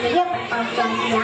زندگی پر پہنچا دیا.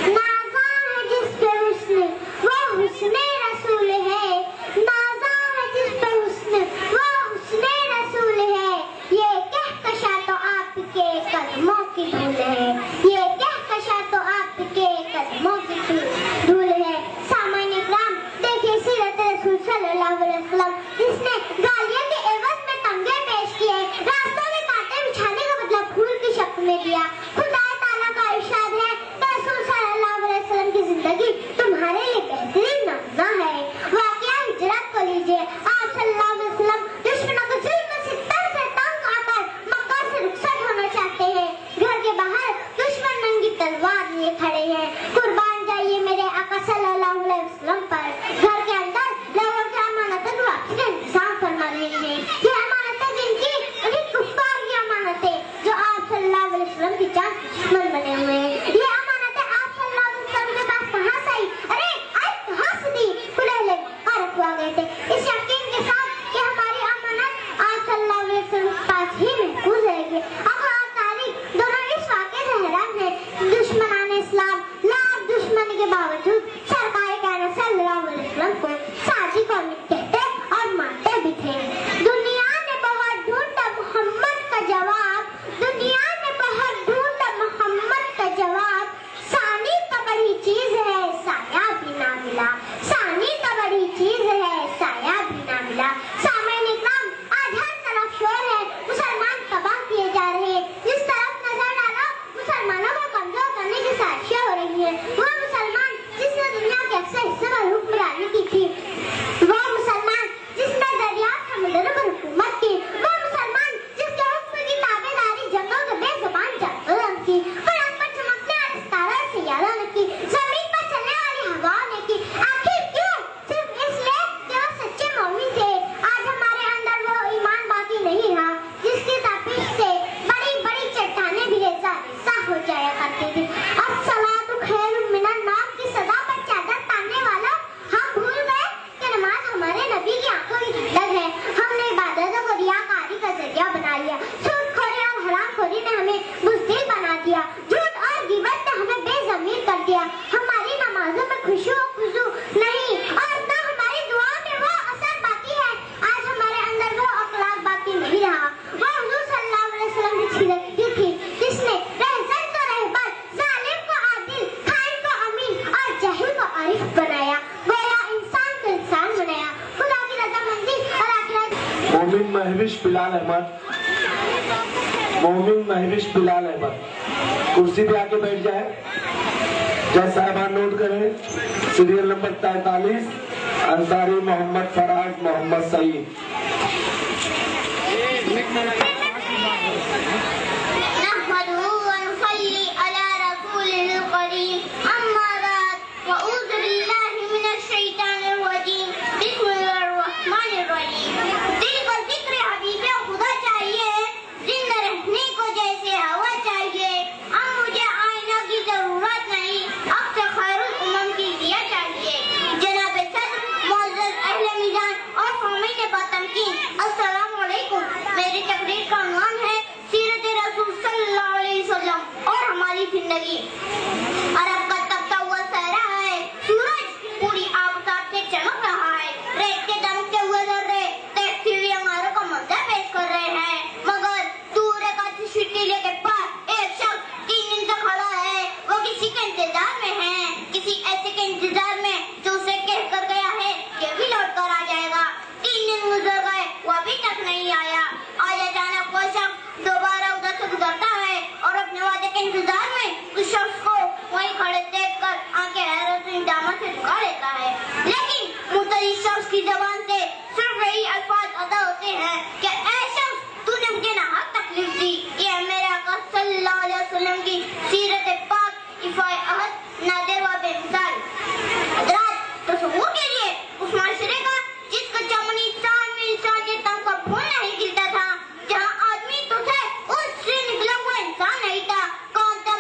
نازا ہے جس پہ حسن وہ حسن رسول ہے, نازا ہے جس پہ حسن وہ حسن رسول ہے. یہ کہکشاں تو آپ کے قدموں کی دھول ہے, یہ کہکشاں تو آپ کے قدموں کی دھول ہے. سامعین اکرام, دیکھیے سیرت رسول صلی اللہ علیہ وسلم جس نے گالیوں کے عوض میں تمغے پیش کیے, راستوں میں کانٹے بچھانے کا بدلہ پھول کی شکل میں دیا. خدا تعالیٰ کا ارشاد ہے کہ رسول صلی اللہ علیہ وسلم کی زندگی تمہارے لیے بہترین نغمہ ہے. واقعہ ہجرت کو لیجیے. آپ صلی اللہ علیہ وسلم دشمنوں کے ظلم و ستم سے تنگ آ کر مکہ سے رخصت ہونا چاہتے ہیں. گھر کے باہر دشمن ننگی تلوار لیے کھڑے ہیں. قربان جائیے میرے آقا صلی اللہ علیہ وسلم پر. گھر کے اندر لوگوں کی امانتیں واپسی کا انتظام فرما رہے ہیں. یہ امانتیں جن کی انہیں کفار کی امانتیں جو آپ صلی اللہ علیہ وسلم کی جان دشمن بنے ہوئے ہیں. یہ امانتیں آپ صلی اللہ علیہ وسلم کے پاس کہاں سے آئی؟ ارے کہاں سے دی؟ کھلے رکھوا گئے تھے اس یقین کے ساتھ کہ ہماری امانت آپ صلی اللہ علیہ وسلم کے پاس ہی محفوظ رہے گی. آقا اور تاریخ دونوں اس واقعے سے حیران ہیں. دشمنان اسلام لاکھ دشمنی کے باوجود سرکار کائنات صلی اللہ علیہ وسلم کو ساجی قوم کہتے اور مانتے بھی تھے. دنیا نے بہت ڈھونڈا محمد کا جواب, دنیا نے بہت ڈھونڈا محمد کا جواب. ثانی کا بڑی چیز ہے سایہ بھی نہ ملا, ثانی کا بڑی چیز ہے سایہ بھی نہ ملا. سامعین اکرام, آج ہر طرف شور ہے, مسلمان تباہ کیے جا رہے ہیں. جس طرف نظر ڈالو مسلمانوں کو کمزور کرنے کی سازشیں ہو رہی ہیں. وہ مسلمان جس نے دنیا کے اکثر حصے پر حکمرانی کی تھی, وہ مسلمان جس نے دریافت سمندر پر حکومت کی, وہ مسلمان جس کے حکم کی تابع داری جنگوں کے بے زبان جانوروں نے کی, قلم پر چمکنے والے ستارہ سیاروں نے کی, زمین پر چلنے والی ہوا نے کی. آخر کیوں؟ صرف اس لیے کہ وہ سچے مومن تھے. آج ہمارے اندر وہ ایمان باقی نہیں رہا جس کی تپش سے بڑی بڑی چٹانیں بھی ریزہ ریزہ ہو جایا کرتی تھی. الصلاۃ خیر من النوم کی صدا پر چادر تاننے والا, ہم بھول گئے کہ نماز ہمارے نبی کی آنکھوں کی ٹھنڈک ہے. ہم نے عبادتوں کو ریاکاری کا ذریعہ بنا لیا. سود خوری اور حرام خوری نے ہمیں بزدل بنا دیا. جھوٹ اور غیبت نے ہمیں بے ضمیر کر دیا. ہماری نمازوں میں خشوع و خضوع نہیں اور نہ ہماری دعاؤں میں وہ اثر باقی ہے. آج ہمارے اندر وہ اخلاق باقی نہیں رہا. وہ حضور صلی اللہ علیہ وسلم کی سیرت کی تھی جس نے رہزن کو رہبر, ظالم کو عادل, خائن کو امین اور جاہل کو عارف بنایا. گویا انسان کو انسان بنایا. خدا کی رضامندی اور آخرت. مومن مہوش بلال احمد, مومن مہوش بلال احمد کرسی پہ آ کے بیٹھ جائے. جج صاحبان نوٹ کریں. سیریل نمبر 43 انصاری محمد فراز محمد سعید. نحمده ونصلي على رسوله الكريم. أما بعد, فأعوذ بالله من الشيطان الرجيم. بسم الله الرحمن الرحيم. دل کو ذکر حبیب خدا چاہیے, زندہ رہنے کو جیسے ہوا چاہیے. اب مجھے آئینہ کی ضرورت نہیں, اب سے خیر الامم کی دیا چاہیے. جناب صدر, معزز اہل میدان اور سامعین باتمکین, السلام علیکم. میری تقریر کا عنوان ہے سیرت رسول صلی اللہ علیہ وسلم اور ہماری زندگی. عرب کا تپتا ہوا صحرا ہے, سورج پوری آفتاب سے چمک رہا ہے. ریت کے دمکتے ہوئے ذرے دیکھتی ہوئی انگاروں کا منظر پیش کر رہے ہیں. مگر دور ایک آتی شٹیلے کے پاس ایک شخص 3 دن سے کھڑا ہے. وہ کسی کے انتظار میں ہے, کسی ایسے کے انتظار میں جو اسے کہہ کر گیا ہے کہ بھی لوٹ کر آ جائے گا. 3 دن گزر گئے, وہ ابھی تک نہیں آیا. آج اچانک وہ شخص دوبارہ ادھر سے گزرتا ہے اور اپنے وعدے کے انتظار میں اس شخص کو وہیں کھڑے دیکھ کر آنکھیں حیرت و اندامت سے جھکا لیتا ہے. لیکن متعلق شخص کی زبان سے صرف یہی الفاظ ادا ہوتے ہیں کہ اے شخص, تو نے مجھے ناحق تکلیف دی. یہ میرے آقا صلی اللہ علیہ وسلم کی سیرت پاک, افائے عہد, نادر و بے مثال. حضرات, تصور کیجیے اس معاشرے کا جس کا چمن انسان کے تن کا پھول نہیں گرتا تھا, جہاں آدمی تو تھے, اس سے نکلا ہوا انسان نہیں تھا. کون تھا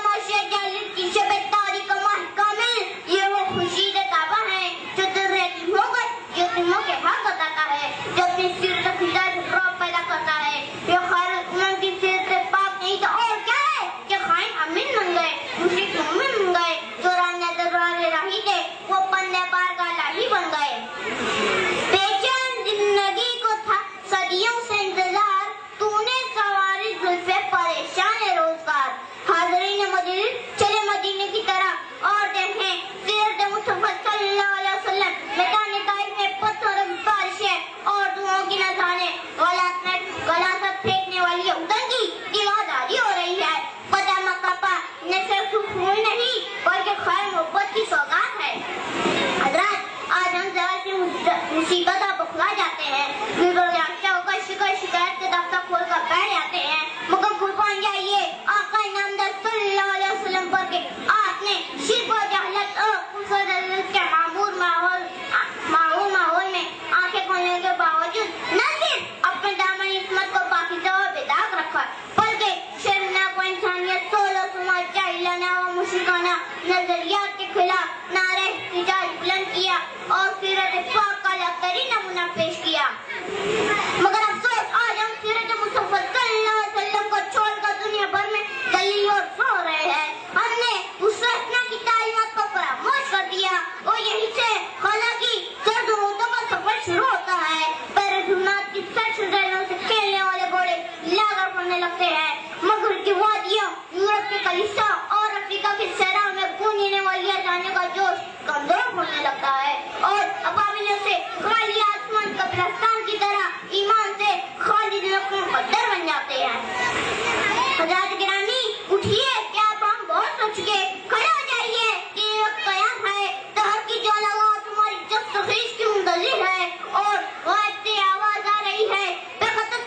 اٹھیے کیا ہم بہت سوچ کے کھڑے ہو جائیے کہ یہ وقت قیام ہے دہر کی جو لگا تمہاری جب تخیش کی مندلل ہے اور غائب سے آواز آ رہی ہے بے خطر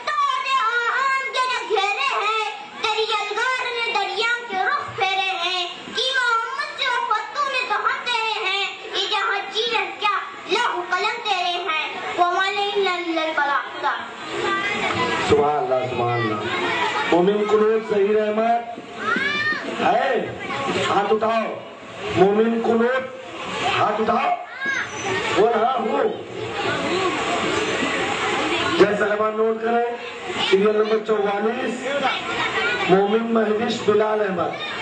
آہان کے جو گھیرے ہیں تیری یلغار نے دریا کے رخ پھیرے ہیں کہ محمد سے وفتوں نے تو ہم تیرے ہیں یہ جہاں چیز ہے کیا لہو قلم تیرے ہیں سبحان اللہ سبحان اللہ. مومن قنوت صحیح رحمت ہے؟ ہاتھ اٹھاؤ. مومن قنوت ہاتھ اٹھاؤ. وہ رہا ہوں جیسا صاحبان نوٹ کریں. سیریل نمبر 44 مومن مہدش بلال احمد.